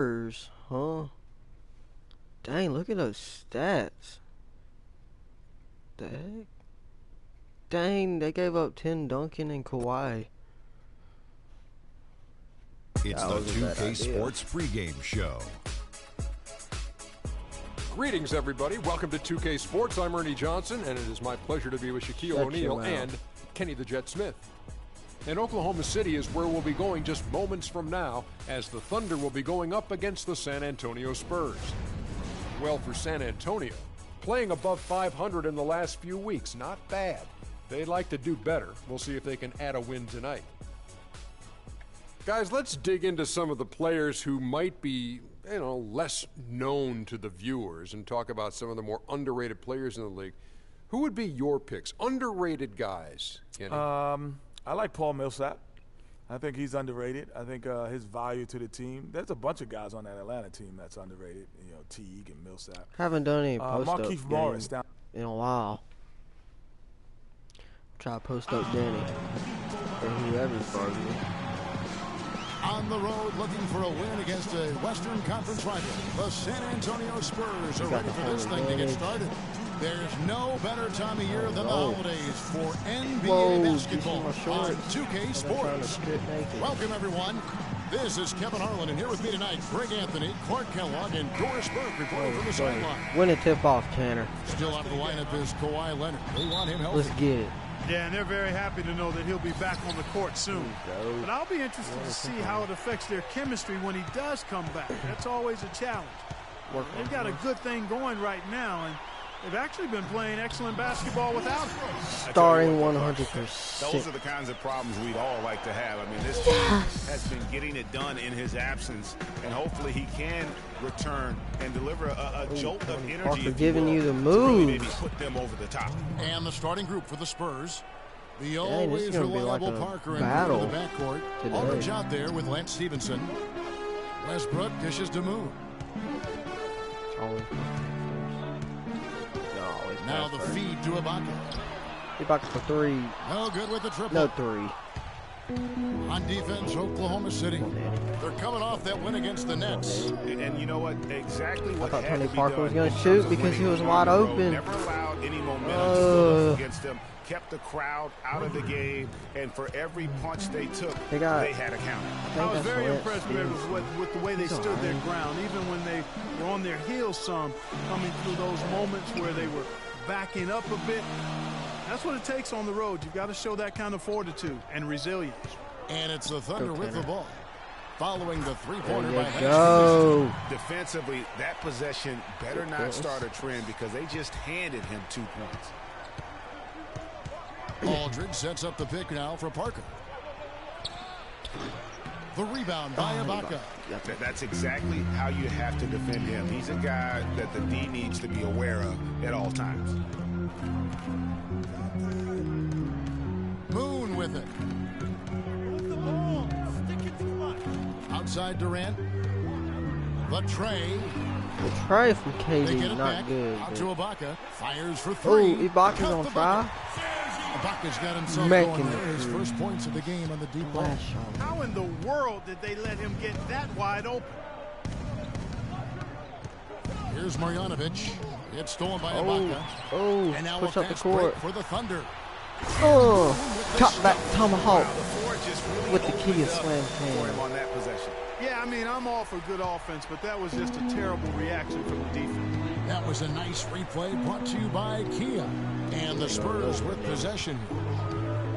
Spurs, huh? Dang, look at those stats. The heck? Dang, they gave up 10 Duncan and Kawhi. It's the 2K Sports pregame show. Greetings, everybody. Welcome to 2K Sports. I'm Ernie Johnson, and it is my pleasure to be with Shaquille O'Neal and Kenny the Jet Smith. And Oklahoma City is where we'll be going just moments from now, as the Thunder will be going up against the San Antonio Spurs. Well, for San Antonio, playing above 500 in the last few weeks, not bad. They'd like to do better. We'll see if they can add a win tonight. Guys, let's dig into some of the players who might be, less known to the viewers and talk about some of the more underrated players in the league. Who would be your picks? Underrated guys, Kenny. I like Paul Millsap. I think he's underrated. I think his value to the team. There's a bunch of guys on that Atlanta team that's underrated. Teague and Millsap. Haven't done any post-up Markieff Morris down in a while. Try to post up Danny or whoever's guarding me. On the road looking for a win against a Western Conference rival. The San Antonio Spurs are ready for this thing to get started. There's no better time of year than the holidays for NBA basketball on 2K Sports. Welcome, everyone. This is Kevin Harlan, and here with me tonight, Greg Anthony, Clark Kellogg, and Doris Burke reporting from the sideline. Win a tip-off, Tanner. Still out of the lineup is Kawhi Leonard. They want him healthy. Let's get it. Yeah, and they're very happy to know that he'll be back on the court soon. But I'll be interested to see how it affects their chemistry when he does come back. That's always a challenge. They've got a good thing going right now, and they've actually been playing excellent basketball without him. Starting 100%. Those are the kinds of problems we'd all like to have. I mean, this team has been getting it done in his absence, and hopefully he can return and deliver a jolt of energy. Parker giving you the moves. Maybe put them over the top. And the starting group for the Spurs. The always reliable Parker in the backcourt. Aldridge out there with Lance Stevenson. Westbrook dishes to Moon. Now the feed to Ibaka. Ibaka for three. No good with the triple. No three. On defense, Oklahoma City. They're coming off that win against the Nets. And you know what? Exactly what I thought Tony Parker was going to shoot because he was wide open. Never allowed any momentum to build up against them. Kept the crowd out of the game, and for every punch they took, they had a count. I was very impressed with the way they stood their ground, even when they were on their heels some, coming through those moments where they were backing up a bit. That's what it takes on the road. You've got to show that kind of fortitude and resilience. And it's the Thunder with the ball. Following the three-pointer by go. Defensively, that possession better not start a trend because they just handed him 2 points. Aldridge sets up the pick now for Parker. The rebound by Ibaka. That's exactly how you have to defend him. He's a guy that the D needs to be aware of at all times. Moon with it. Outside Durant. The tray. The tray from KD, not good. Out to Ibaka. Fires for three. Oh, Ibaka's on fire. Ibaka's got himself going there. His first points of the game on the deep ball. How in the world did they let him get that wide open? Here's Marjanovic. It's stolen by Ibaka. Oh, and now push a up the fast court. break for the Thunder. Oh, top back tomahawk Really with the key of slam hand. On that possession. Yeah, I mean, I'm all for good offense, but that was just a terrible reaction from the defense. That was a nice replay brought to you by Kia. And the Spurs with possession.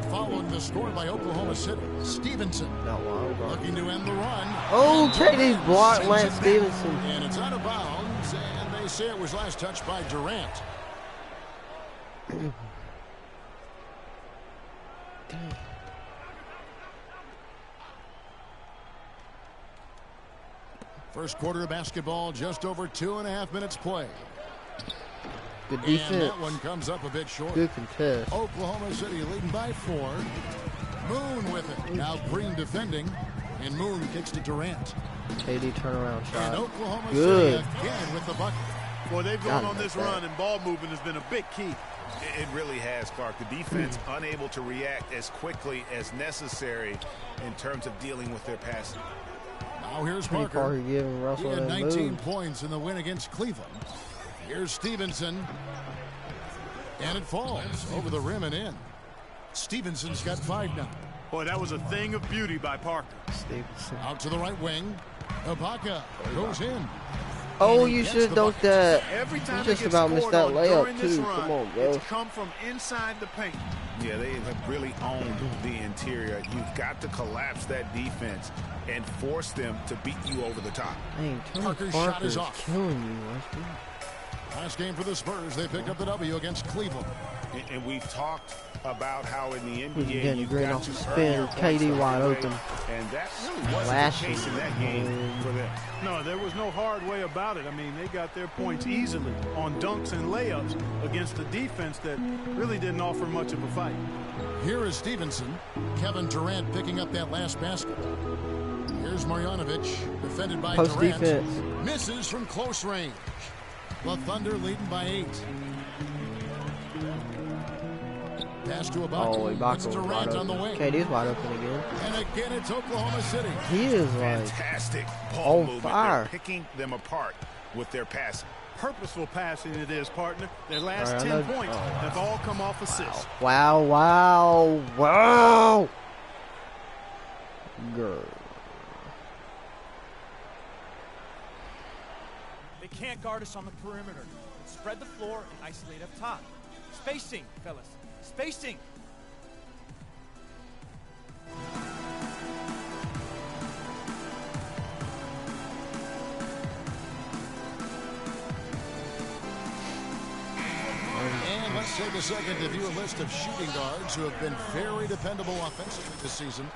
Following the score by Oklahoma City. Stevenson looking to end the run. Oh, KD's blocked Lance Stevenson. And it's out of bounds, and they say it was last touched by Durant. First quarter of basketball, just over 2.5 minutes play. Good defense. And that one comes up a bit short. Good contest. Oklahoma City leading by 4. Moon with it. Now Green defending, and Moon kicks to Durant. KD turnaround shot. And Oklahoma Good. City again with the bucket. Boy, they've gone on this run, and ball movement has been a big key. It really has, Clark. The defense unable to react as quickly as necessary in terms of dealing with their passing. Now here's Pretty Parker. Parker giving He Russell had that 19 move. points in the win against Cleveland. Here's Stevenson. And it falls over the rim and in. Stevenson's got 5 now. Boy, that was a thing of beauty by Parker. Stevenson. Out to the right wing. Ibaka goes in. Oh, you should have dunked that. Every time You they just get about missed scored that on during layup this too. run, Come on, bro. it's come from inside the paint. Yeah, they have really owned the interior. You've got to collapse that defense and force them to beat you over the top. Dang, Tony Parker's Parker shot is is off. killing you, Westbrook. Last game for the Spurs. They picked up the W against Cleveland. And we've talked about how in the He's NBA getting you've green got off to the earn spin. your points KD the wide right way, open. and that really wasn't Lashing. the case in that game for them. No, there was no hard way about it. I mean, they got their points easily on dunks and layups against a defense that really didn't offer much of a fight. Here is Stevenson. Kevin Durant picking up that last basket. Here's Marjanovic, defended by Post Durant. defense. Misses from close range. The Thunder leading by 8. Pass to Ibaka. Oh, It's Ibaka was Durant wide on the open. wing. KD's wide open again. And again, it's Oklahoma City. He is like Fantastic ball on movement. fire. They're picking them apart with their passing. Purposeful passing it is, partner. Their last All right, 10 I know- points have all come off assists. wow, wow, wow. Girl. They can't guard us on the perimeter. Spread the floor and isolate up top. Spacing, fellas. Spacing. And let's take a second to view a list of shooting guards who have been very dependable offensively this season.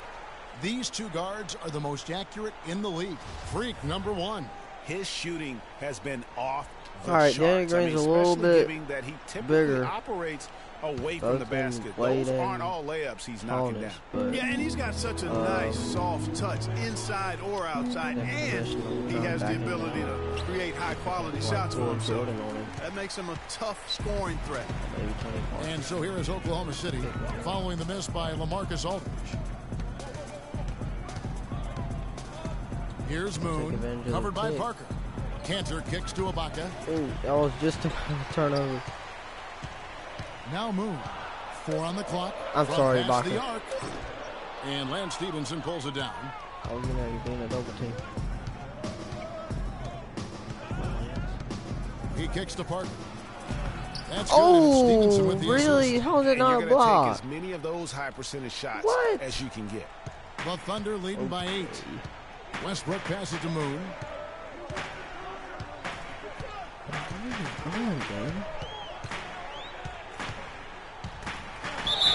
These 2 guards are the most accurate in the league. Freak number 1. His shooting has been off the All right, charts. Danny Green's a little especially bit giving that he typically bigger. operates away from the Both been basket. played Those in aren't all layups he's knocking down. But Yeah, and he's got such a nice, soft touch, inside or outside, and he has the ability to create high-quality shots for himself. That makes him a tough scoring threat. And so here is Oklahoma City following the miss by LaMarcus Aldridge. Here's Moon, covered by Parker. Cantor kicks to Ibaka. Ooh, that was just a turnover. Now Moon. 4 on the clock. I'm From sorry, past Ibaka. the arc. And Lance Stevenson pulls it down. I was gonna have been a double team. He kicks to Parker. That's good. And it's Stevenson Oh, with the really? assist. How is it And not you're a going to block? take as many of those high percentage shots What? as you can get. The Thunder leading by 8. Westbrook passes to Moon.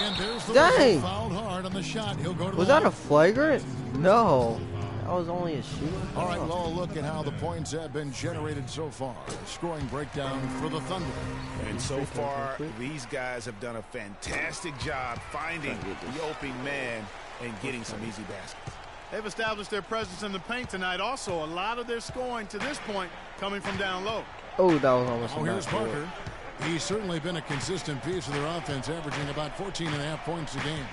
And there's the Dang. whistle, fouled hard on the shot. He'll go to Was the that a line. flagrant? No. That was only a shoot. All right, well, a look at how the points have been generated so far. A scoring breakdown for the Thunder. And so far, these guys have done a fantastic job finding the open man and getting some easy baskets. They've established their presence in the paint tonight. Also, a lot of their scoring to this point coming from down low. Oh, that was almost Oh, a here's backboard. Parker. He's certainly been a consistent piece of their offense, averaging about 14.5 points a game.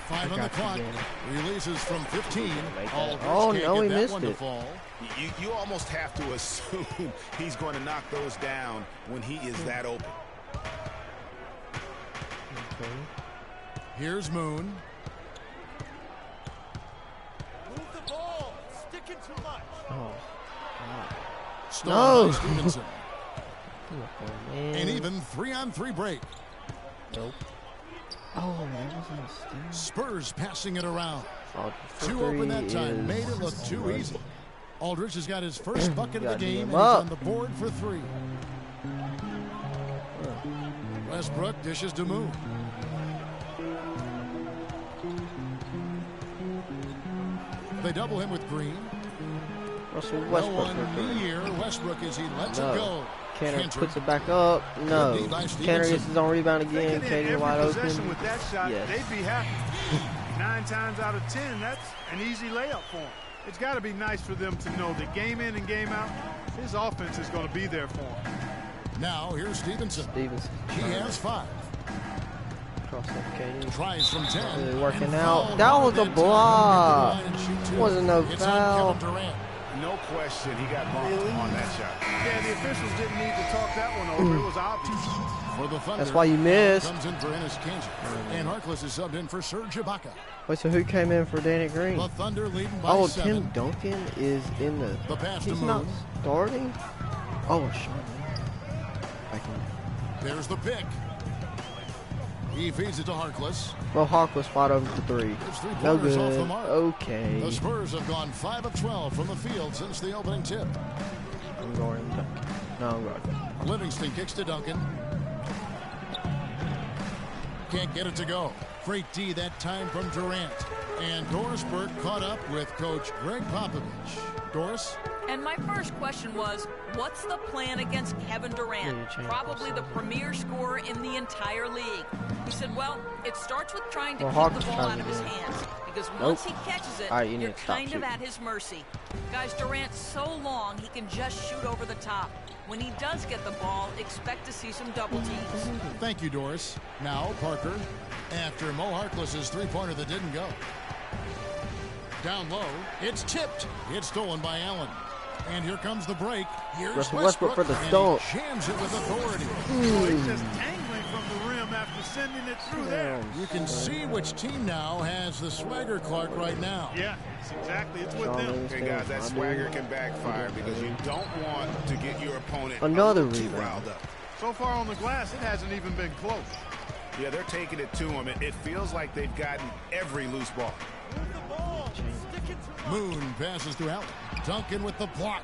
Five on the clock. Releases from 15. Aldridge Oh, can't no, get he that missed one to it. fall. You almost have to assume he's going to knock those down when he is that open. Here's Moon. Move the ball. Sticking too much. Oh, Stolen No. by Stevenson. man. An even 3-on-3 break. Nope. Oh, that wasn't a steal. Spurs passing it around. Oh, Too open that time. is- Made it look too easy. Aldridge has got his first bucket of the Gotta game, get and him he's up. on the board for 3. Westbrook dishes to Moon. They double him with Green. Russell No Westbrook. one near Westbrook as he lets it No. go. Cantor puts it back up. No. Good D by Cantor Stevenson. gets his own rebound They again. get in KD every wide possession open. with that shot, Yes. they'd be happy. 9 times out of 10, that's an easy layup for him. It's got to be nice for them to know that game in and game out, his offense is going to be there for him. Now here's Stevenson. Stevenson. He has 5. cross-suffocating. Tries from 10. Really working out. That was a block. Wasn't no It's foul. on Kevin Durant. No question, he got bumped on that shot. Yeah, the officials didn't need to talk that one over. It was obvious. For the Thunder, That's why you missed. comes in for Enes Kanter. And Harkless is subbed in for Serge Ibaka. Wait, so who came in for Danny Green? The Thunder leading by Oh, 7. Tim Duncan is in the. The pass to He's not Moon. starting. Oh, Sean. I can. There's the pick. He feeds it to Harkless. Well, Harkless wide open for 3. His No three-pointers off the good. mark. Okay. The Spurs have gone 5 of 12 from the field since the opening tip. I'm going Duncan. No, I'm going. Livingston kicks to Duncan. Can't get it to go. Great D that time from Durant. And Doris Burke caught up with Coach Greg Popovich. Doris? And my first question was, what's the plan against Kevin Durant? Probably the premier scorer in the entire league. He said, well, it starts with trying to keep the ball out of his hands. Because once he catches it, you're kind of at his mercy. Guys, Durant's so long, he can just shoot over the top. When he does get the ball, expect to see some double teams. Thank you, Doris. Now, Parker, after Mo Harkless' three-pointer that didn't go. Down low, it's tipped. It's stolen by Allen. And here comes the break. Here's Westbrook for the and stomp. he jams it with authority. He's just tangling from the rim after sending it through there. You can see which team now has the swagger Clark right now. Yeah, exactly. It's with them. Hey guys, that swagger can backfire because you don't want to get your opponent Another a little too rebound. riled up. So far on the glass, it hasn't even been close. Yeah, they're taking it to him. It feels like they've gotten every loose ball. Moon passes to Allen. Duncan with the block.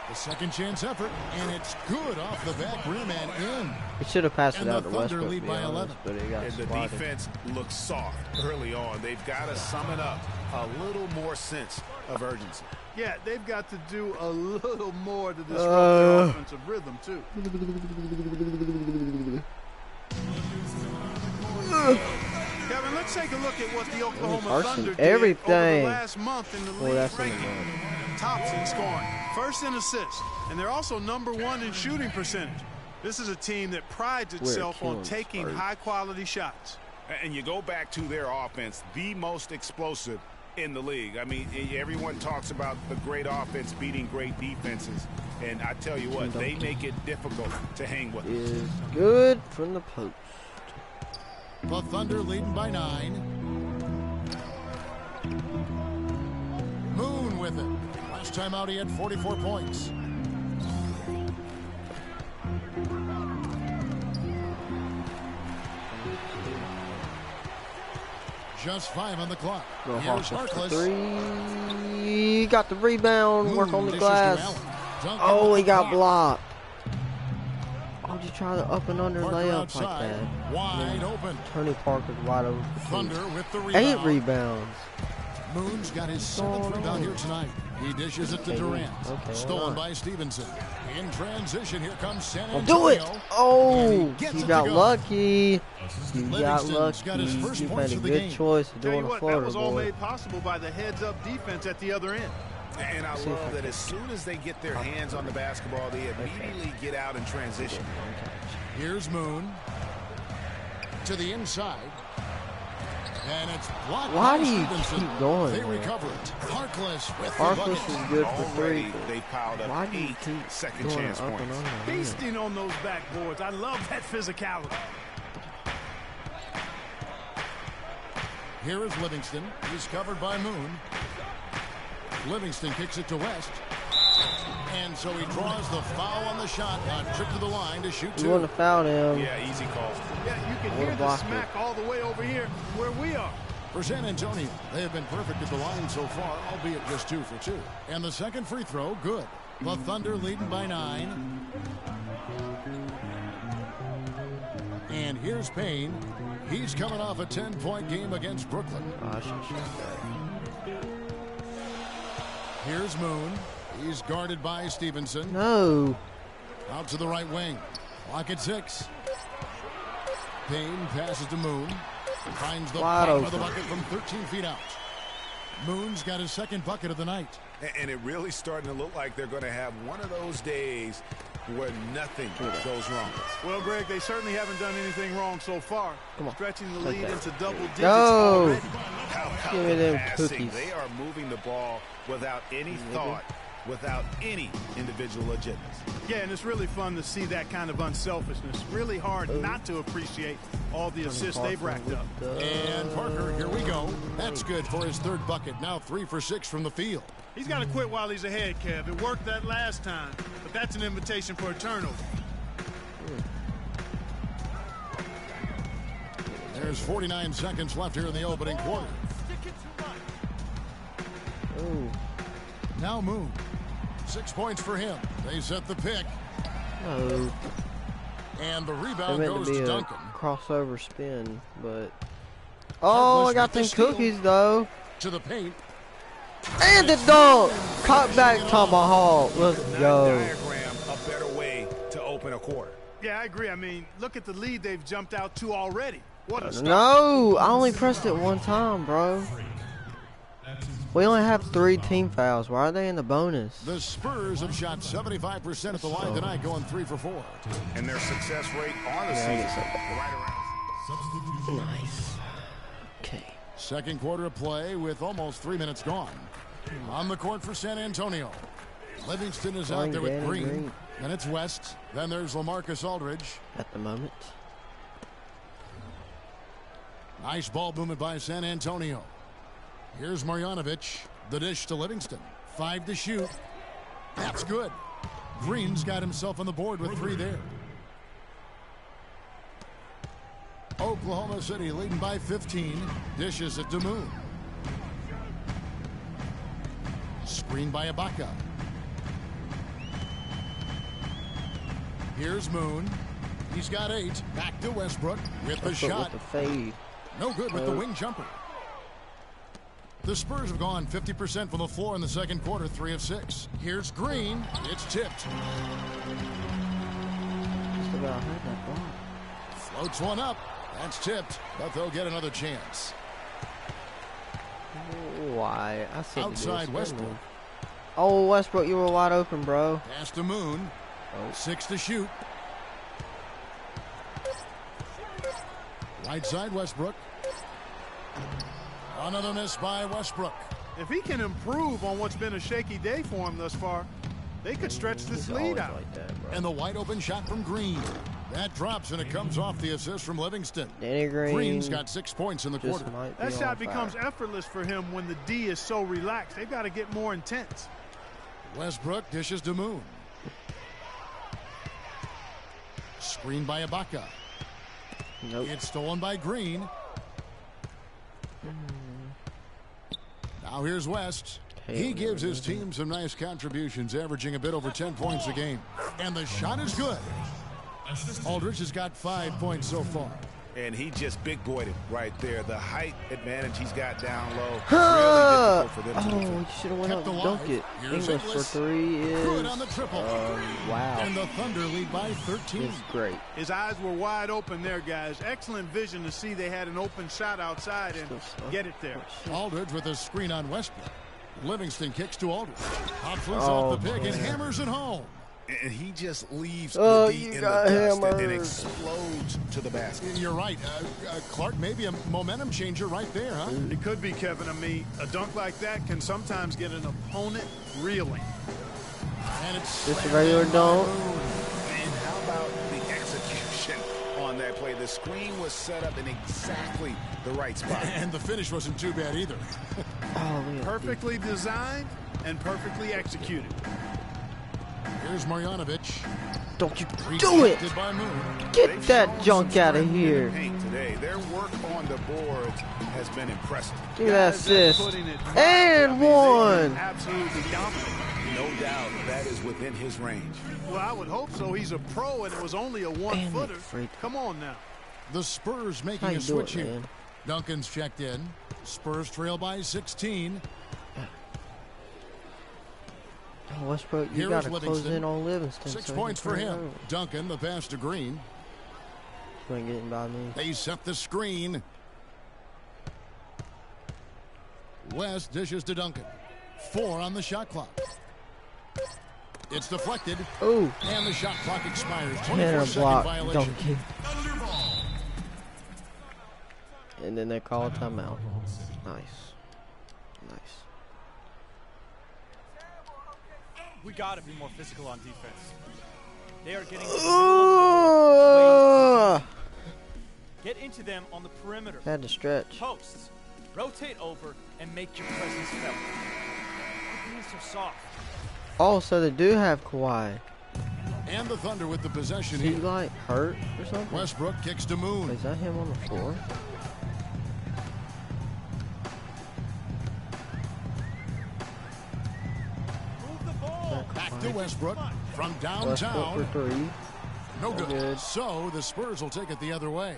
The second chance effort, and it's good off the back rim and in. He should have passed it And out the to Thunder Westbrook, lead to be by honest, 11. but he got And the swatted. defense looks soft early on. They've got to sum it up a little more sense of urgency. Yeah, they've got to do a little more to disrupt their offensive rhythm, too. Kevin, let's take a look at what the Oklahoma Thunder did over the last month in the league ranking. Tops in scoring, first in assists, and they're also #1 in shooting percentage. This is a team that prides itself on taking high-quality shots. And you go back to their offense, the most explosive in the league. I mean, everyone talks about the great offense beating great defenses, and I tell you what, they make it difficult to hang with. Is good from the post. The Thunder leading by 9. Moon with it. Last time out, he had 44 points. Just 5 on the clock. Here's Harkless. 3. Got the rebound. Work on the glass. Oh, he got blocked. Why would you try the up and under layup like that? Wide open. Tony Parker's wide open. Thunder with the rebound. 8 rebounds. Moon's got his 7th rebound here tonight. He dishes it to Durant. Stolen by Stevenson. In transition, here comes San Antonio. Do it! Oh, he you got lucky. You got Livingston's got lucky. his first You points made a of the good game. choice of Tell doing you a what, that floater, was all boy. made possible by the heads-up defense at the other end. And I love that as soon as they get their hands on the basketball, they immediately get out and transition. Here's Moon. To the inside. And it's blocked. Why by do you Stevenson. keep going, They man? recover it. Harkless with the Harkless bucket. is good for 3. Already, they piled Why up do you 8 keep second doing chance up and points. under? Feasting on those backboards. I love that physicality. Here is Livingston. He's covered by Moon. Livingston kicks it to West. And so he draws the foul on the shot. A trip to the line to shoot 2. You want to foul him. Yeah, easy calls. Yeah, you can hear the smack all the way over here where we are. For San Antonio, they have been perfect at the line so far, albeit just 2 for 2. And the second free throw, good. The Thunder leading by 9. And here's Payne. He's coming off a 10-point game against Brooklyn. Oh, I should shoot that. Here's Moon. He's guarded by Stevenson. No. Out to the right wing. Clock at 6. Payne passes to Moon. Finds the bottom of the bucket from 13 feet out. Moon's got his second bucket of the night. And it really starting to look like they're going to have one of those days where nothing goes wrong. Well, Greg, they certainly haven't done anything wrong so far. Stretching the lead into double digits Go! already. Give me them Passing. cookies. They are moving the ball without any thought, without any individual agendas. Yeah, and it's really fun to see that kind of unselfishness. Really hard not to appreciate all the assists they've racked up. And Parker, here we go. That's good for his third bucket. Now 3 for 6 from the field. He's got to quit while he's ahead, Kev. It worked that last time, but that's an invitation for a turnover. There's 49 seconds left here in the opening quarter. Ooh. Now Moon. 6 points for him. They set the pick. No. And the They rebound meant goes to be to a Duncan. crossover spin, but... Oh, I got them cookies, though. To the paint. And the dunk! Cut back tomahawk. Let's go. Diagram a better way to open a quarter. Yeah, I agree. I mean, look at the lead they've jumped out to already. What a start. No! I only pressed it one time, bro. We only have 3 team fouls. Why are they in the bonus? The Spurs have shot 75% at the line tonight, going 3 for 4. And their success rate on the season right around. Nice. Okay. Second quarter of play with almost 3 minutes gone. On the court for San Antonio. Livingston is out there with Green. Then it's West. Then there's LaMarcus Aldridge. At the moment. Nice ball movement by San Antonio. Here's Marjanovic. The dish to Livingston. 5 to shoot. That's good. Green's got himself on the board with 3 there. Oklahoma City leading by 15. Dishes it to Moon. Screen by Ibaka. Here's Moon. He's got 8. Back to Westbrook with the shot. With the fade. No good with the wing jumper. The Spurs have gone 50% from the floor in the second quarter, 3 of 6. Here's Green. It's tipped. Just about had that ball. Floats one up. That's tipped, but they'll get another chance. Why? I said Outside Westbrook. Oh, Westbrook, you were wide open, bro. Pass to Moon. 6 to shoot. Right side Westbrook. Another miss by Westbrook. If he can improve on what's been a shaky day for him thus far, they could stretch this lead out. Like that, and the wide open shot from Green. That drops and it comes off the assist from Livingston. Danny Green's got 6 points in the quarter. That shot becomes effortless for him when the D is so relaxed. They've got to get more intense. Westbrook dishes to Moon. Screen by Ibaka. Nope. It's stolen by Green. Now here's West. He gives his team some nice contributions, averaging a bit over 10 points a game. And the shot is good. Aldridge has got 5 points so far. And he just big boyed it right there. The height advantage he's got down low. Huh. Really difficult for them to you should have went up and dunked it. English for 3 is good on the triple. Wow. And the Thunder lead by 13. It's great. His eyes were wide open there, guys. Excellent vision to see they had an open shot outside and get it there. Aldridge with a screen on Westbrook. Livingston kicks to Aldridge. Hops off the pick and hammers it home. And he just leaves the D in the dust and explodes to the basket. You're right. Clark, maybe a momentum changer right there, huh? It could be, Kevin. I mean, a dunk like that can sometimes get an opponent reeling. And it's just a regular dunk. And how about the execution on that play? The screen was set up in exactly the right spot. And the finish wasn't too bad either. Perfectly designed and perfectly executed. Here's Marjanovic. Don't you do it! Get that junk out of here. Today. Their work on the boards has been impressive. Give me that assist. And one! Absolutely dominant. No doubt that is within his range. Well, I would hope so. He's a pro, and it was only a one-footer. Come on now. The Spurs making a switch here. Duncan's checked in. Spurs trail by 16. Westbrook, you got to close in on Livingston. 6 points for him. Duncan, the pass to Green. You ain't getting by me. They set the screen. West dishes to Duncan. 4 on the shot clock. It's deflected. Ooh. And the shot clock expires. Tanner 24-second block. violation. Donkey. And then they call a timeout. Nice. Nice. We gotta be more physical on defense. They are getting get into them on the perimeter. Had to stretch. Posts. Rotate over and make your presence felt. Quit being so soft. Oh, so they do have Kawhi. And the Thunder with the possession. Is he like hurt or something? Westbrook kicks to Moon. Is that him on the floor? Move the ball. Back to Westbrook from downtown. Westbrook for three. No good. So the Spurs will take it the other way.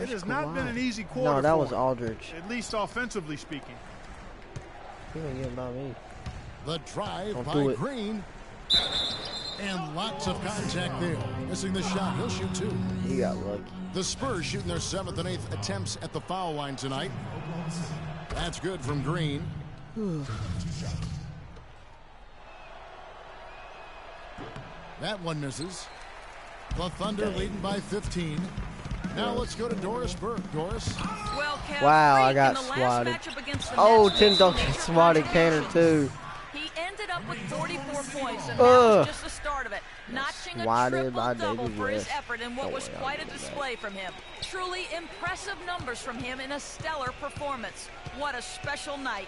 It has not been an easy quarter. No, that for was him, Aldridge. at least offensively speaking. He ain't getting by me. The drive Don't by do it. Green. And lots of contact there. Missing the shot. He'll shoot two. He got lucky. The Spurs shooting their 7th and 8th attempts at the foul line tonight. That's good from Green. That one misses. The Thunder leading by 15. Now let's go to Doris Burke. Doris. Well, Kev, Wow, Freak I got in the last swatted. matchup against the Oh, Nets Tim was Duncan major swatted Canner contributions. too. He ended up with 44 points, and that was just the start of it. Notching a Swatted by triple-double David for his West. effort in what Don't was worry, quite I'll a do that. display from him. Truly impressive numbers from him in a stellar performance. What a special night.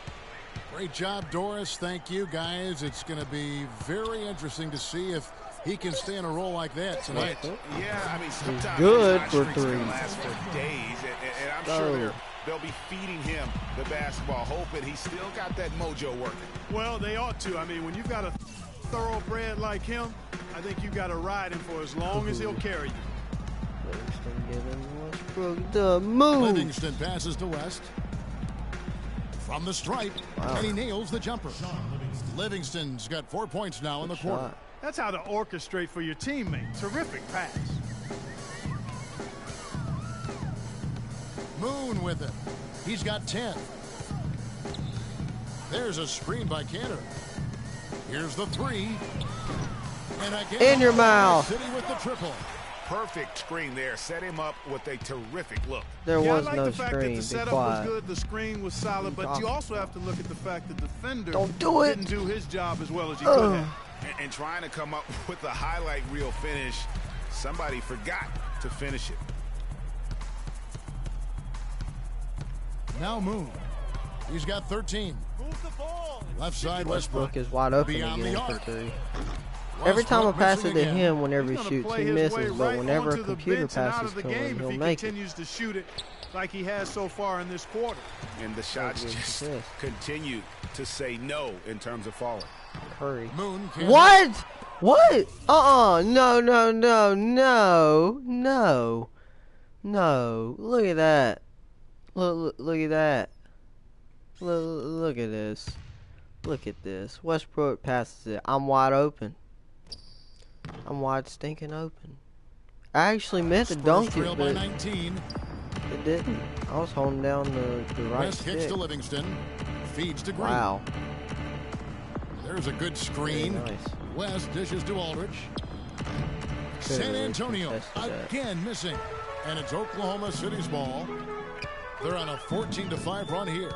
Great job, Doris. Thank you, guys. It's going to be very interesting to see if he can stay in a role like that tonight. Yeah, I mean, sometimes good these hot for streaks can three. last for days, and I'm sure they'll be feeding him the basketball, hoping he's still got that mojo working. Well, they ought to. I mean, when you've got a thoroughbred like him, I think you've got to ride him for as long as he'll carry you. Livingston giving Westbrook the move. Livingston passes to West. From the stripe, and he nails the jumper. Livingston's got 4 points now in the quarter. That's how to orchestrate for your teammate. Terrific pass. Moon with it. He's got 10. There's a screen by Cantor. Here's the three. And again, in your mouth. City with the triple. Perfect screen there. Set him up with a terrific look. There Yeah, was I like no the fact screen. that the Be setup quiet. was good, the screen was solid, but you also have to look at the fact that the defender Don't do it. didn't do his job as well as he could have. And trying to come up with a highlight reel finish, somebody forgot to finish it. Now Moon. He's got 13. Move the ball. Left side, Westbrook. Westbrook is wide open Beyond the again for arc. three. Every time I pass it to again. him, whenever he He's gonna shoots, play he his way misses. But right whenever a onto the computer bench and out passes of the to game him, if he'll he make it. continues to shoot it like he has so far in this quarter. And the shots good just assist. continue to say no in terms of falling. Curry. Moon. Can't What? What? No, no, no, no, no, no. Look at that. Look at that. Look at this. Look at this. Westbrook passes it. I'm wide open. I'm wide stinking open. I actually meant to dunk trail it, by but 19. it didn't. I was holding down the right West kicks stick. to Livingston. Feeds to Green. Wow. There's a good screen. Very nice. West dishes to Aldridge. San Antonio contested that. again missing. And it's Oklahoma City's ball. They're on a 14-5 run here.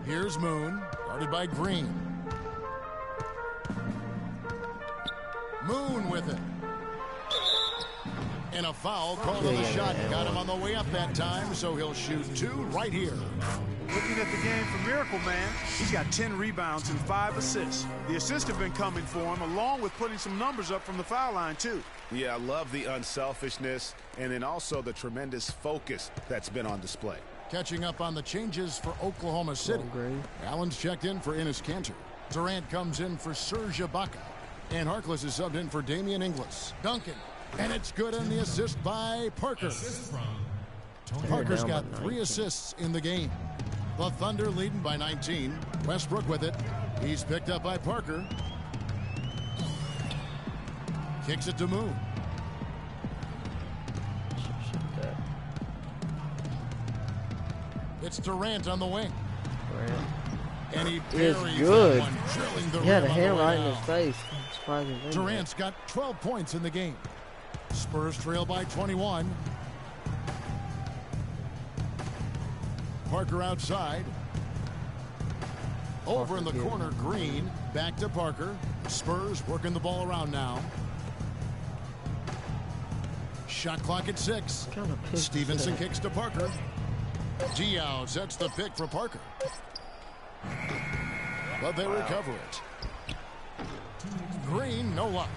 Here's Moon, guarded by Green. Moon with it. And a foul called on the shot. Got him on the way up that time, so he'll shoot two right here. Looking at the game for Miracle Man, he's got 10 rebounds and 5 assists. The assists have been coming for him, along with putting some numbers up from the foul line, too. Yeah, I love the unselfishness and then also the tremendous focus that's been on display. Catching up on the changes for Oklahoma City. Allen's checked in for Enes Kanter. Durant comes in for Serge Ibaka. And Harkless is subbed in for Damian Inglis. Duncan. And it's good on the assist by Parker. Parker's got 3 assists in the game. The Thunder leading by 19. Westbrook with it. He's picked up by Parker. Kicks it to Moon. It's Durant on the wing. And he is buries good. that one, drilling the He had a rim on hand the way right in his out. face. Surprising thing. Durant's got 12 points in the game. Spurs trail by 21. Parker outside. Over in the corner, Green. Back to Parker. Spurs working the ball around now. Shot clock at 6. Stevenson kicks to Parker. Diao sets the pick for Parker. But they recover it. Green, no luck.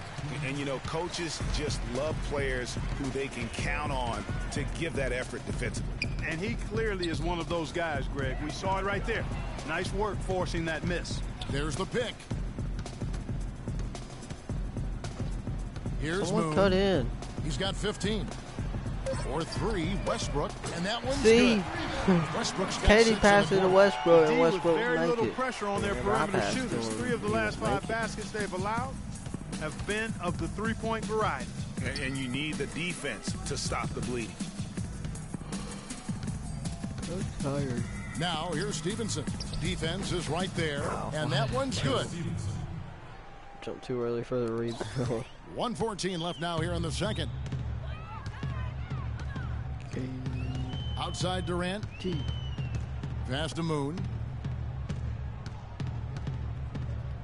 And, you know, coaches just love players who they can count on to give that effort defensively. And he clearly is one of those guys, Greg. We saw it right there. Nice work forcing that miss. There's the pick. Here's Someone Moon. cut in. He's got 15. For 3, Westbrook. And that one's See? good. Westbrook's got Katie 6 passed on it the to board. Westbrook, and D with Westbrook very make little it. pressure on their Yeah, perimeter I passed shooters. to him. 3 of the last Make 5 it. baskets they've allowed have been of the three-point variety. And you need the defense to stop the bleeding. So tired. Now, here's Stevenson. Defense is right there. And that one's good. Jumped too early for the rebound. 1:14 left now here in the second. Outside Durant. Pass to Moon.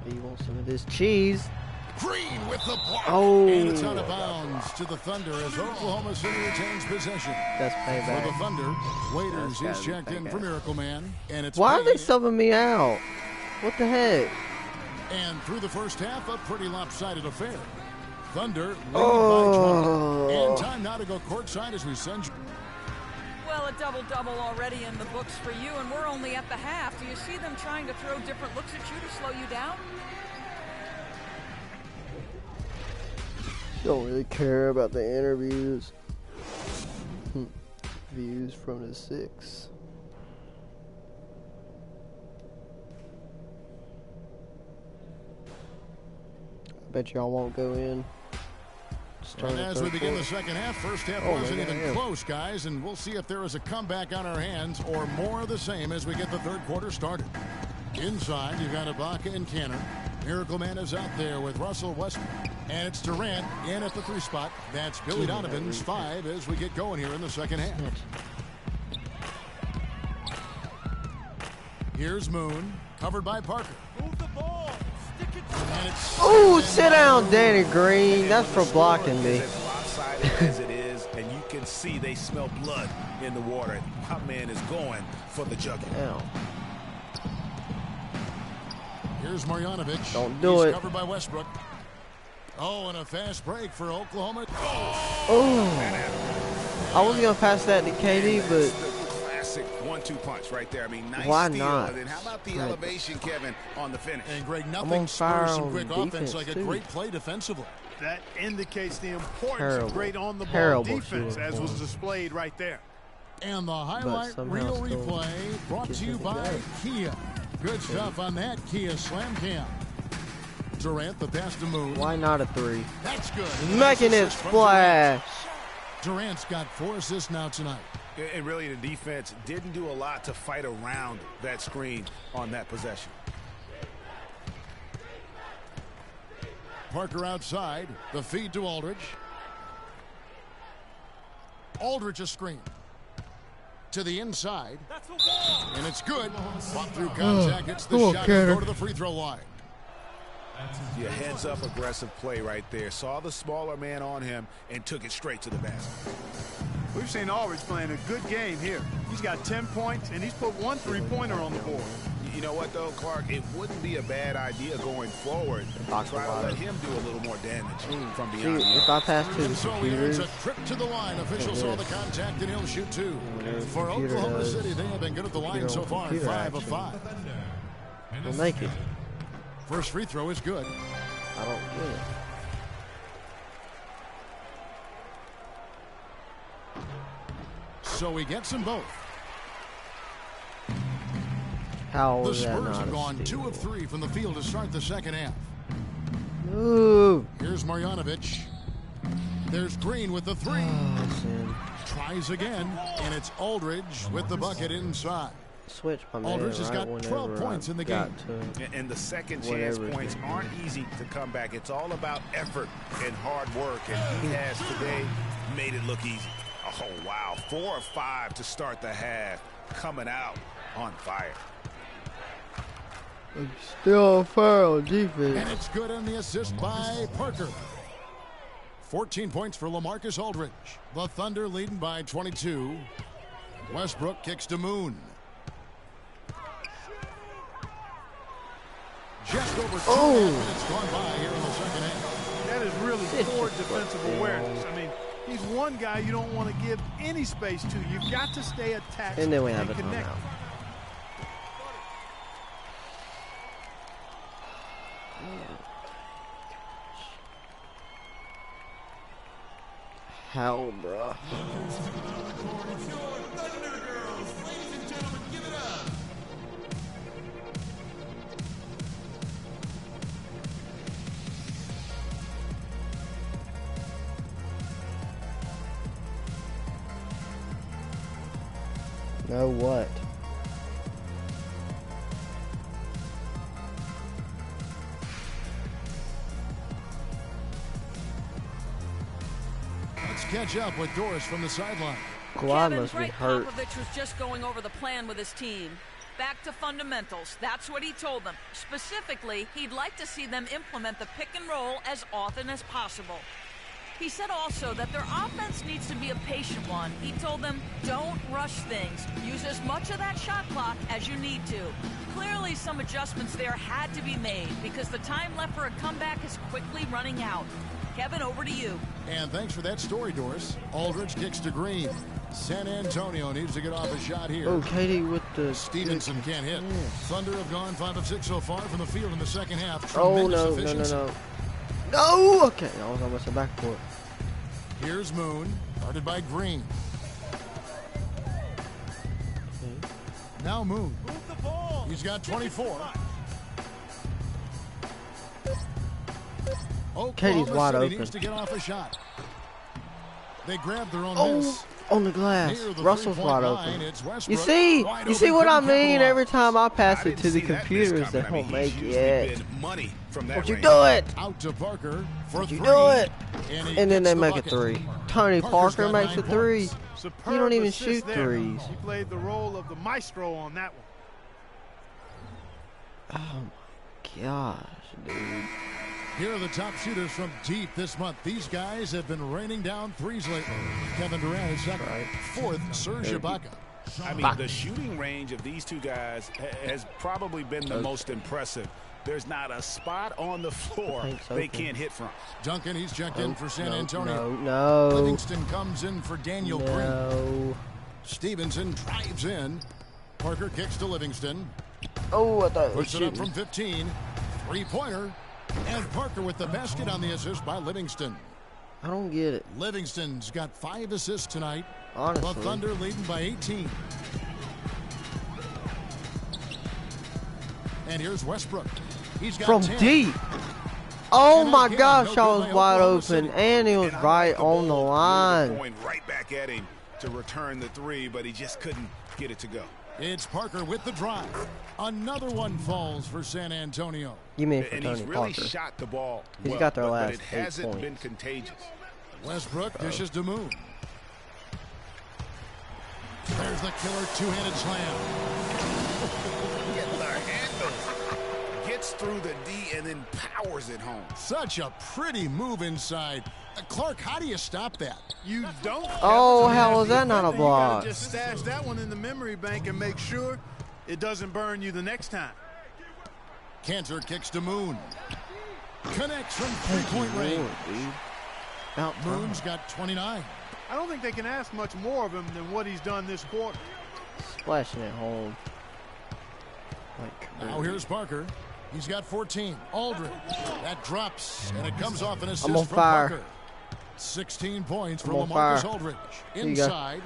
He wants some of this cheese. Green with the block. Oh. And it's out of bounds to the Thunder as Oklahoma City retains possession. That's For payback. the Thunder, Waiters That's is gotta be checked in payback. for Miracle Man. And it's Why are they Payne. subbing me out? What the heck? And through the first half, a pretty lopsided affair. Thunder lead Oh. by 20. And time now to go courtside as we send you. Well, a double-double already in the books for you, and we're only at the half. Do you see them trying to throw different looks at you to slow you down? Don't really care about the interviews. Views from the 6. I bet y'all won't go in. And as we begin the second half, first half wasn't even close, guys, and we'll see if there is a comeback on our hands or more of the same as we get the third quarter started. Inside, you've got Ibaka and Cannon. Miracle Man is out there with Russell Westbrook. And it's Durant in at the 3 spot. That's Billy Donovan's 5 as we get going here in the second half. Here's Moon, covered by Parker. Move the ball. Stick it to Oh, sit down, Danny Green. That's for blocking me. As lopsided as it is, and you can see they smell blood in the water. My man is going for the jugular. Ow. Here's Marjanovic. Don't do He's it. covered by Westbrook. Oh, and a fast break for Oklahoma. Oh. I was going to pass that to KD, but Classic 1-2 punch right there. I mean, nice why steal. not? And then how about the Right. elevation, Kevin, on the finish? And Greg, on nothing fire spurs some on quick defense, offense like a too. great play defensively. That indicates the importance Terrible. of great on-the-ball Terrible defense, shooting as for was him. displayed right there. And the highlight somehow reel still replay brought gets to you it by together. Kia. Good stuff on that Kia Slam Cam. Durant, the pass to Moon. why not a 3? That's good. Making it Assist from splash. Durant's got 4 assists now tonight. And really, the defense didn't do a lot to fight around that screen on that possession. Parker outside. The feed to Aldridge. Aldridge a screen. To the inside. That's a wall. And it's good. Pop through contact. It's the Come on, shot. Cannon. Go to the free throw line. Yeah, heads-up aggressive play right there. Saw the smaller man on him and took it straight to the basket. We've seen Aldridge playing a good game here. He's got 10 points, and he's put 1 3-pointer on the board. You know what, though, Clark? It wouldn't be a bad idea going forward to try to let him do a little more damage from See, beyond. if I pass to the And so he earns computers, a trip to the line. Official saw the contact, and he'll shoot 2. For computer Oklahoma does, City, they have been good at the line so far. computer 5 of action. 5. we'll make it. First free throw is good. I don't get it. So he gets them both. How The was that Spurs not have a gone 2 steal? of 3 from the field to start the second half. Ooh. Here's Marjanovic. There's Green with the 3. Oh, sin. Tries again, and it's Aldridge with the bucket inside. switch my man Aldridge has right got 12 points in the game. And the second chance points aren't easy to come back. It's all about effort and hard work. And he has today made it look easy. Oh, wow. 4 of 5 to start the half. Coming out on fire. Still on fire on defense. And it's good on the assist by Parker. 14 points for LaMarcus Aldridge. The Thunder leading by 22. Westbrook kicks to Moon. Just over 2 minutes gone by here in the second half. That is really poor defensive awareness. I mean, he's one guy you don't want to give any space to. You've got to stay attached and then we have a connect. timeout. Hell, bro. Know what? Let's catch up with Doris from the sideline. Kawhi must be Greg hurt. Popovich was just going over the plan with his team. Back to fundamentals. That's what he told them. Specifically, he'd like to see them implement the pick and roll as often as possible. He said also that their offense needs to be a patient one. He told them, don't rush things. Use as much of that shot clock as you need to. Clearly, some adjustments there had to be made because the time left for a comeback is quickly running out. Kevin, over to you. And thanks for that story, Doris. Aldridge kicks to Green. San Antonio needs to get off a shot here. Oh, Katie with the... Stevenson can't hit. Thunder have gone 5 of 6 so far from the field in the second half. Oh, no, Efficiency. No! Okay, I was almost a backcourt. Here's Moon, guarded by Green. Now Moon. He's got 24. Katie's wide open. Needs to get off a shot. They grab their own miss. On the glass. The Russell's wide line, open. You see what I mean? Every time I pass it to the computers, they don't make it. Don't you do it? Out to Parker for you 3. do it? And then they gets make the a bucket. 3. Tony Parker makes a 3. Superb You don't even assist shoot there. threes. He played the role of the maestro on that one. Oh my gosh, dude. Here are the top shooters from deep this month. These guys have been raining down threes lately. Kevin Durant is second. Fourth, Serge Ibaka. I mean, the shooting range of these two guys has probably been the most impressive. There's not a spot on the floor they can't hit from. Duncan, he's checked in for San Antonio. No. Livingston comes in for Daniel Green. No. Stevenson drives in. Parker kicks to Livingston. Oh, I thought it was Puts it up shooting. from 15. Three-pointer. And Parker with the basket on the assist by Livingston. I don't get it. Livingston's got 5 assists tonight. Honestly. The Thunder leading by 18. And here's Westbrook. He's got From 10. deep. Oh And my again, gosh, no I good was by wide Oklahoma open, City. and he was right on the line. Going right back at him to return the 3, but he just couldn't get it to go. It's Parker with the drive. Another one falls for San Antonio. You mean for And Tony he's really Parker? shot the ball He's well, got their but last it 8 hasn't been points. contagious. Westbrook dishes to Moon. There's the killer two-handed slam. Getting the handle. Gets through the D and then powers it home. Such a pretty move inside. Clark, how do you stop that? You don't. Oh, Kevin. how was that not a You gotta block? just stash that one in the memory bank and make sure it doesn't burn you the next time. Cantor kicks to Moon. Connects from three-point range. Moon's got 29. I don't think they can ask much more of him than what he's done this quarter. Splashing it home. Like, Now here's Parker. He's got 14. Aldridge. That drops, and it comes off an assist I'm on from fire. Parker. 16 points for I'm on LaMarcus fire. Aldridge. Here you go. Inside.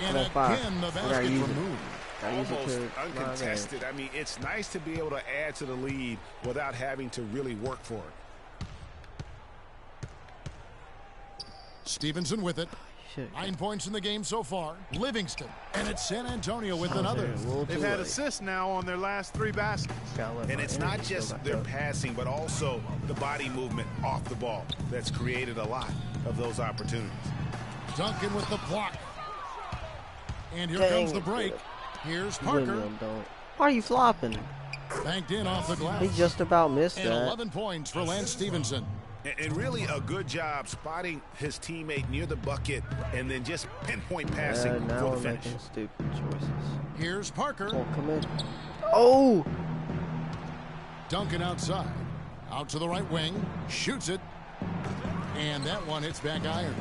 And I'm on fire. again, the I gotta basket use from it. Moon. Almost uncontested. I mean, it's nice to be able to add to the lead without having to really work for it. Stevenson with it. 9 points in the game so far. Livingston, and it's San Antonio with another. They've had assists now on their last 3 baskets. And it's not just their passing, but also the body movement off the ball that's created a lot of those opportunities. Duncan with the block. And here comes the break. Here's Parker. Why are you flopping? Banked in off the glass. He just about missed and that. 11 points for Lance Stevenson. And really a good job spotting his teammate near the bucket and then just pinpoint passing now for we're the finish. making stupid choices. Here's Parker. Oh, come in. Oh! Duncan outside. Out to the right wing. Shoots it. And that one hits back iron.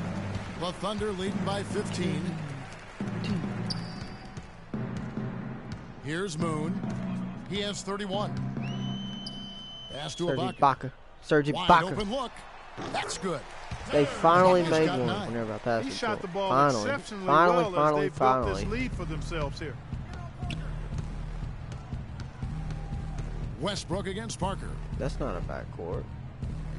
The Thunder leading by 15. Here's Moon. He has 31. Pass to Ibaka. Serge Wide Ibaka. open look. That's good. They finally made got one 9. whenever I passed He it. shot the ball Finally. exceptionally Finally. well as they built this lead for themselves here. Westbrook against Parker. That's not a backcourt.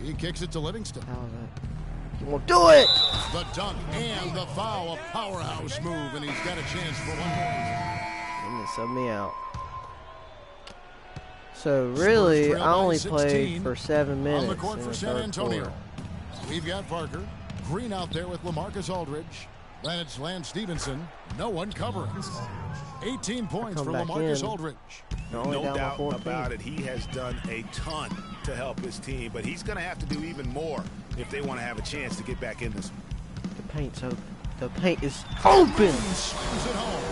He kicks it to Livingston. How is that? You won't do it! The dunk and the foul. A powerhouse move, and he's got a chance for 1 point. And they sub me out. So really, I only played for 7 minutes on the court in for the San third Antonio. quarter. We've got Parker. Green out there with LaMarcus Aldridge. Then it's Lance Stevenson. No one covering. 18 points for LaMarcus Aldridge. No doubt about it. He has done a ton to help his team, but he's going to have to do even more if they want to have a chance to get back in this one. The paint's open. The paint is open. Slams it home.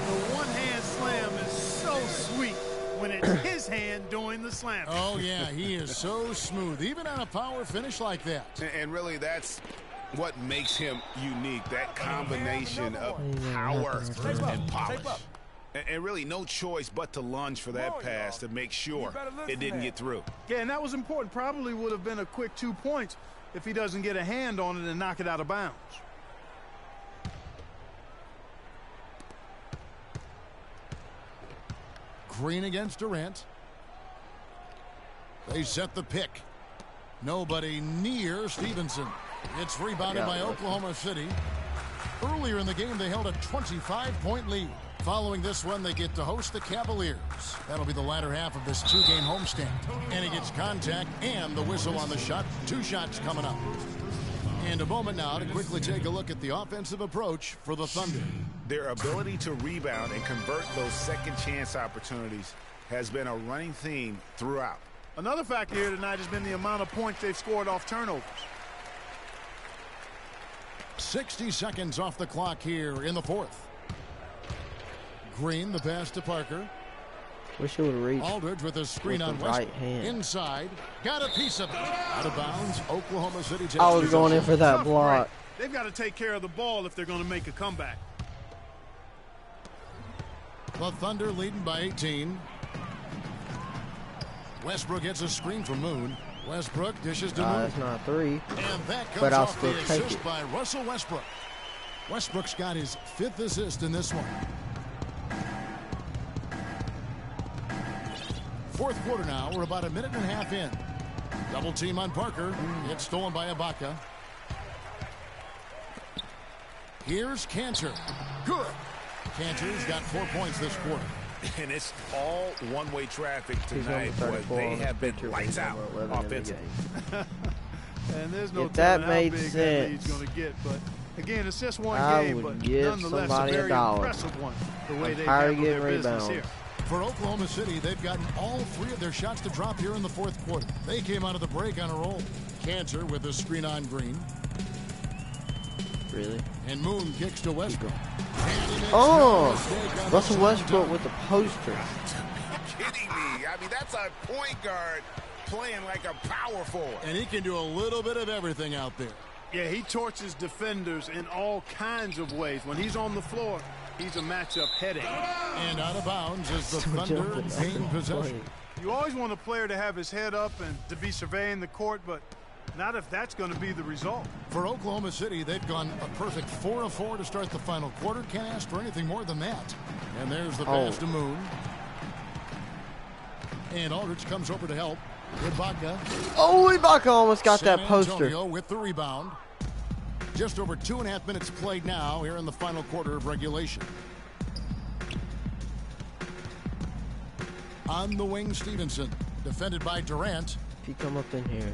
The one-hand slam is so sweet when it's his hand doing the slam. Oh, yeah, he is so smooth, even on a power finish like that. And really, that's what makes him unique, that combination of power and polish. And really no choice but to lunge for that pass to make sure it didn't get through. Yeah, and that was important. Probably would have been a quick 2 points if he doesn't get a hand on it and knock it out of bounds. Green against Durant. They set the pick. Nobody near Stevenson. It's rebounded by Oklahoma City. Earlier in the game, they held a 25-point lead. Following this one, they get to host the Cavaliers. That'll be the latter half of this 2-game homestand. And he gets contact and the whistle on the shot. 2 shots coming up. And a moment now to quickly take a look at the offensive approach for the Thunder. Their ability to rebound and convert those second chance opportunities has been a running theme throughout. Another factor here tonight has been the amount of points they've scored off turnovers. 60 seconds off the clock here in the fourth. Green, the pass to Parker. Wish it would have reached. Aldridge with a screen on right Westbrook. hand. Inside. Got a piece of it. Out of bounds. Oklahoma City takes I was going in for that block. They've got to take care of the ball if they're going to make a comeback. The Thunder leading by 18. Westbrook gets a screen from Moon. Westbrook dishes to Moon. That's not a 3. And that comes But I'll off still the take assist it. by Russell Westbrook. Westbrook's got his 5th assist in this one. Fourth quarter now. We're about a minute and a half in. Double team on Parker. It's stolen by Ibaka. Here's Cantor. Good. Cantor's got 4 points this quarter. And it's all one-way traffic tonight, but they have been lights out offensively. And there's no If that telling made how big that sense, lead's going to get. But again, it's just one I game, would but give nonetheless somebody a a very dollar. impressive one. The way they've tired of handled their getting business rebounds. here. For Oklahoma City, they've gotten all 3 of their shots to drop here in the fourth quarter. They came out of the break on a roll. Cantor with a screen on Green. Really? And Moon kicks to Westbrook. Oh! Russell Westbrook with the poster. Kidding me. I mean, that's a point guard playing like a power forward. And he can do a little bit of everything out there. Yeah, he torches defenders in all kinds of ways. When he's on the floor, he's a matchup headache. And out of bounds as the Thunder gain possession. You always want a player to have his head up and to be surveying the court, but not if that's going to be the result. For Oklahoma City, they've gone a perfect 4 of 4 to start the final quarter. Can't ask for anything more than that. And there's the pass to Moon. And Aldridge comes over to help. Ibaka. Oh, Ibaka almost got San that poster. Antonio with the rebound. Just over 2.5 minutes played now here in the final quarter of regulation. On the wing, Stevenson. Defended by Durant. If you come up in here.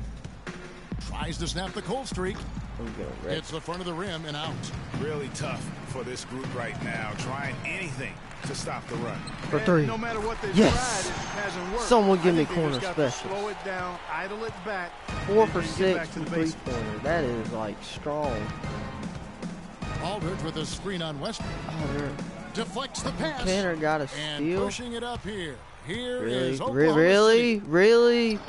Tries to snap the cold streak. Hits the front of the rim and out. Really tough for this group right now. Trying anything to stop the run. For three. No matter what they've Yes. tried, it hasn't worked. Someone give me I think they corner just got to specials. slow it down, idle it back. 4 and for then get 6 back to from the basics. 3-pointer. That is like strong. Aldridge with a screen on Westbrook. Deflects the pass. Tanner got a and steal. pushing it up here. Here Really? is Oklahoma Really? City. Really?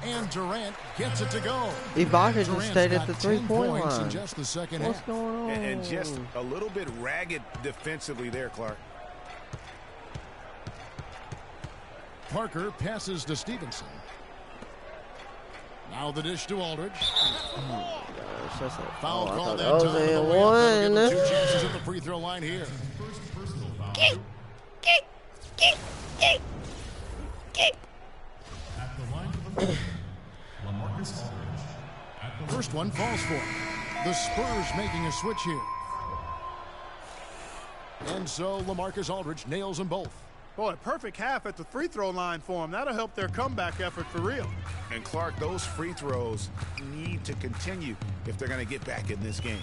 And Durant gets it to go. Ibaka just Durant's stayed at got the 10 3-point points line. in just the second What's half. going on? And just a little bit ragged defensively there, Clark. Parker passes to Stevenson. Now the dish to Aldridge. Foul call that time. That That'll was give a him 2 one. chances at the free throw line here. First one falls for him. The Spurs making a switch here. And so LaMarcus Aldridge nails them both. Boy, a perfect half at the free throw line for him. That'll help their comeback effort for real. And Clark, those free throws need to continue if they're going to get back in this game.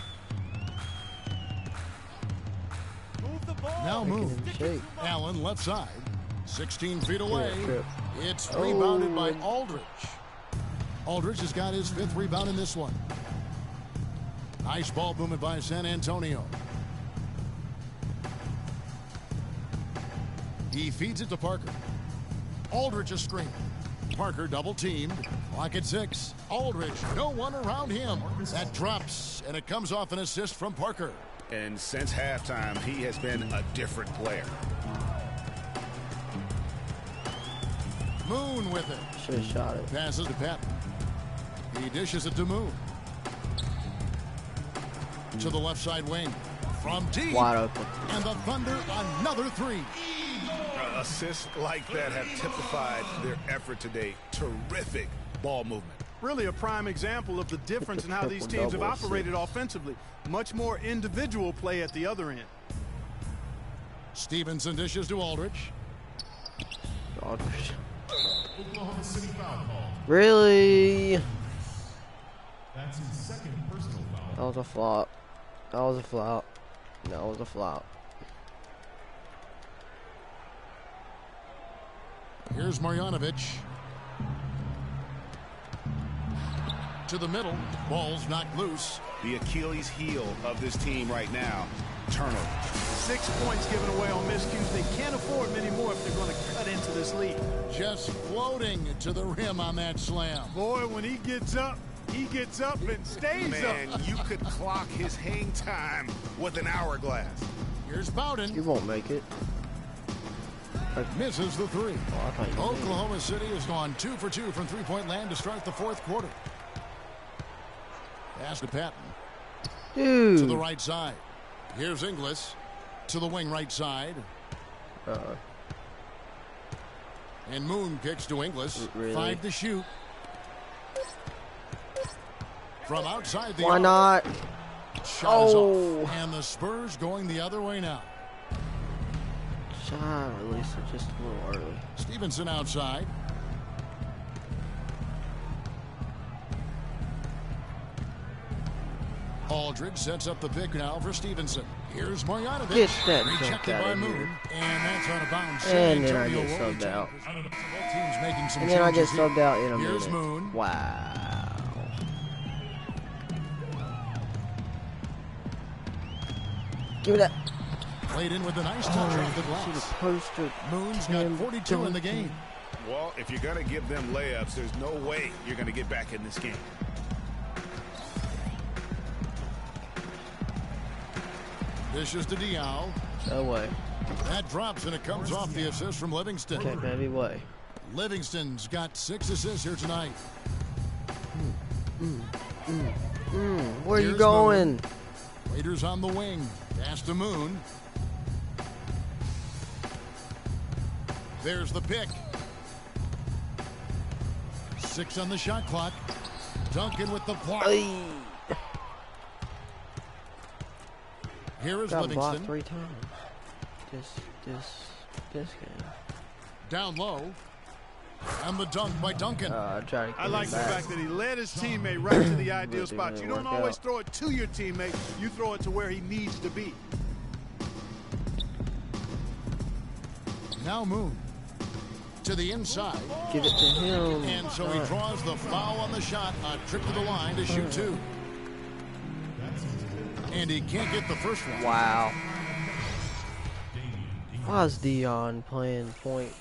Move the ball. Now move. Shape. Allen left side. 16 feet away. Trip. It's rebounded by Aldridge. Aldridge has got his 5th rebound in this one. Nice ball movement by San Antonio. He feeds it to Parker. Aldridge a screen. Parker double teamed. Clock at 6. Aldridge, no one around him. That drops, and it comes off an assist from Parker. And since halftime, he has been a different player. Moon with it. Should have shot it. Passes to Patton. He dishes it to Moon. To the left side wing. From deep. Wide open. And the Thunder, another 3. Assists like that have typified their effort today. Terrific ball movement. Really a prime example of the difference in how these teams have operated offensively. Much more individual play at the other end. Stevenson dishes to Aldridge. Aldridge. Oklahoma City foul call. Really? That's his second personal foul. That was a flop. That was a flop. That was a flop. Here's Marjanovic. To the middle. Ball's knocked loose. The Achilles heel of this team right now, turnover. 6 points given away on miscues. They can't afford many more if they're going to cut into this lead. Just floating to the rim on that slam. Boy, when he gets up and stays Man, up. you could clock his hang time with an hourglass. Here's Bowden. You won't make it. Misses the 3. Oh, I thought you did. Oklahoma City has gone 2 for 2 from 3-point land to start the 4th quarter. Pass to Patton. Dude. To the right side. Here's Inglis. To the wing right side. And Moon kicks to Inglis. Really? 5 to shoot. From outside the Why arc. not? Shot is Oh. off. And the Spurs going the other way now. Shot release it just a little early. Stevenson outside. Aldridge sets up the pick now for Stevenson. Here's Marjanovic. Get that junk Rejected out by of Moon. here. And that's out of bounds. And then I Antonio get will subbed out. return. Both teams making some And then I get changes here. subbed out in a Here's minute. Moon. Wow. Give me that. Played in with a nice touch off the Should glass. have posted. Moon's got 42 in the game. Well, if you're going to give them layups, there's no way you're going to get back in this game. Dishes to Diaw. No way. That drops and it comes off the assist from Livingston. Can't any way. Livingston's got 6 assists here tonight. Where are you Here's going? Moon. Raiders on the wing. Pass to Moon. There's the pick. 6 on the shot clock. Duncan with the block. Ay. Here is got Livingston. blocked 3 times. This game. Down low. And the dunk by Duncan. I like the fact that he led his teammate right to the ideal spot. You don't always throw it to your teammate. You throw it to where he needs to be. Now Moon to the inside. Give it to him. And so he draws the foul on the shot. A trip to the line to shoot 2. And he can't get the first one. Wow. Why is Dion playing point?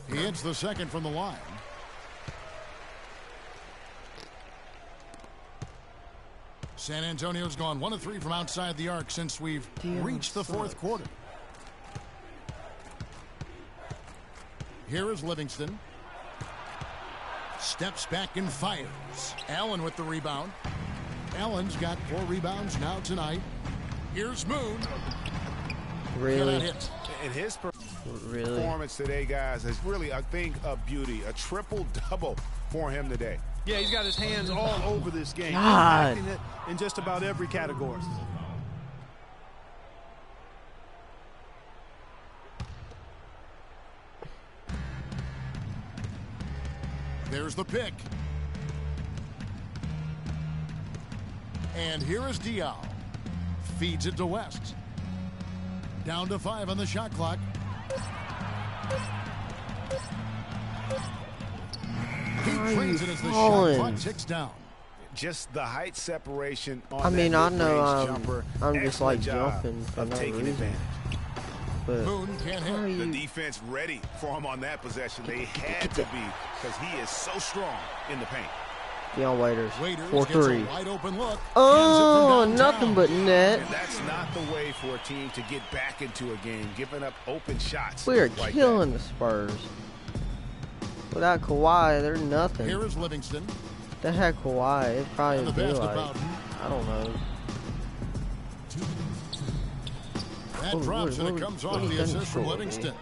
He hits the second from the line. San Antonio's gone 1 of 3 from outside the arc since we've reached the 4th quarter. Here is Livingston. Steps back and fires. Allen with the rebound. Allen's got 4 rebounds now tonight. Here's Moon. Really? Hit. And his performance today, guys, is really, I think, a beauty. A triple-double for him today. Yeah, he's got his hands all over this game. God. Impacting it in just about every category. There's the pick. And here is Diaw. Feeds it to West. Down to 5 on the shot clock. He trains it as the shot clock ticks down. Just the height separation on I mean, I that know jumper. I'm just like Excellent jumping for of no taking reason. advantage. But Moon can't hit. The defense ready for him on that possession. They had to be, because he is so strong in the paint. Dion Waiters, Waiters 4-3. wide open look. Oh, nothing but net. And that's not the way for a team to get back into a game, giving up open shots. We are like killing that. the Spurs. Without Kawhi, they're nothing. Here is Livingston. They had Kawhi, it'd probably And the be basket like, Bowden. I don't know. That drops and it comes off the assist from for, Livingston.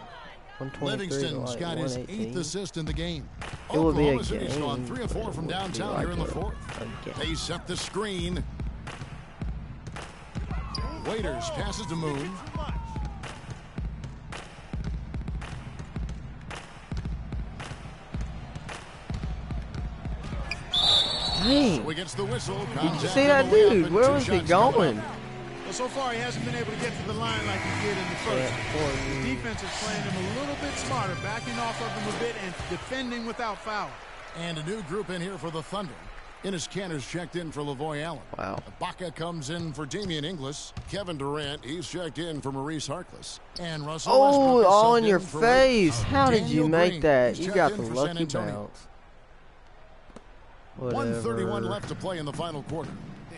123 Livingston's to got like his 118. 8th assist in the game. It would be a Oklahoma City's game, gone 3 of 4 from but it would downtown be here in the like 4th. a game. They set the screen. Waiters passes to Moon. Dang. So he gets the whistle. Did you see that dude? Where was he going? Well, so far he hasn't been able to get to the line like he did in the first. His defense is playing him a little bit smarter, backing off of him a bit and defending without fouling. And a new group in here for the Thunder. Enes Kanter's checked in for Lavoy Allen. Wow. Ibaka comes in for Damian Inglis. Kevin Durant, he's checked in for Maurice Harkless. And Russell Oh, Westbrook is all subbed in your for face. How did Daniel you make Green. that? He's You checked got in the for San lucky Antonio. bounce. 1:31 Whatever. left to play in the final quarter.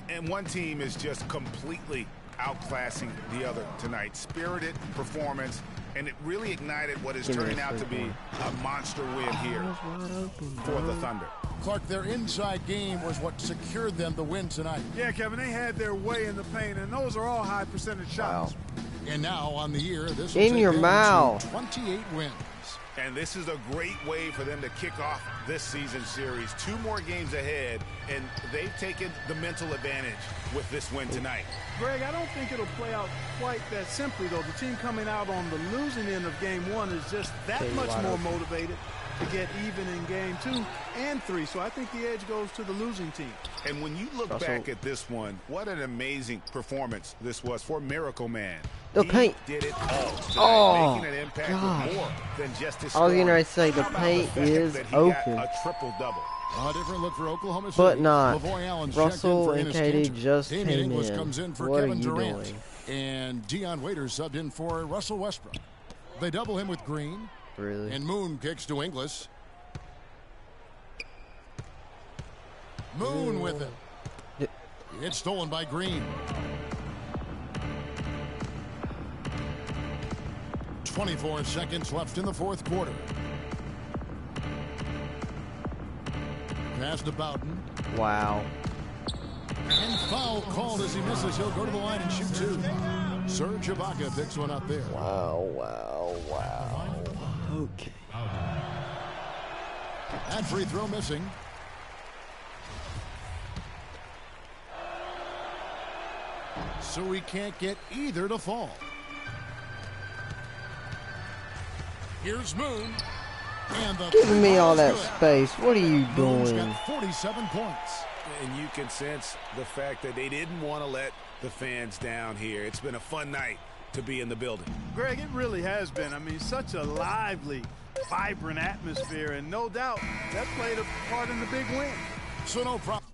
And one team is just completely outclassing the other tonight. Spirited performance, and it really ignited what is Give me turning a out to be three-point. a monster win here Wide open, for the bro. Thunder. Clark, their inside game was what secured them the win tonight. Yeah, Kevin, they had their way in the paint, and those are all high percentage shots. And now on the year, this will In take your them to mouth. 28 wins. And this is a great way for them to kick off this season series. 2 more games ahead, and they've taken the mental advantage with this win tonight. Greg, I don't think it'll play out quite that simply, though. The team coming out on the losing end of game 1 is just that Okay, much wide more open. motivated to get even in game 2 and 3. So I think the edge goes to the losing team. And when you look Russell. back at this one, what an amazing performance this was for Miracle Man. The He paint. did it all tonight, Oh, making an impact God. with more than just his I was scoring. gonna say the How about paint fact is that he open. got a triple-double? A different look for Oklahoma City. But not. Lavoy Allen's Russell checked in and for Enes KD Kanter. just Damian came Inglis in. comes in for What are Kevin you Durant. doing? And Dion Waiters subbed in for Russell Westbrook. They double him with Green. Really? And Moon kicks to Inglis. Moon with it. It's stolen by Green. 24 seconds left in the 4th quarter. Pass to Bowden. Wow. And foul called as he misses. He'll go to the line and shoot 2. Serge Ibaka picks one up there. Wow, wow, wow. Okay. That free throw missing. so he can't get either to fall. Here's Moon. And giving me all that space. What are you doing? Got 47 points. And you can sense the fact that they didn't want to let the fans down here. It's been a fun night to be in the building. Greg, it really has been. I mean, such a lively, vibrant atmosphere, and no doubt that played a part in the big win. So no problem.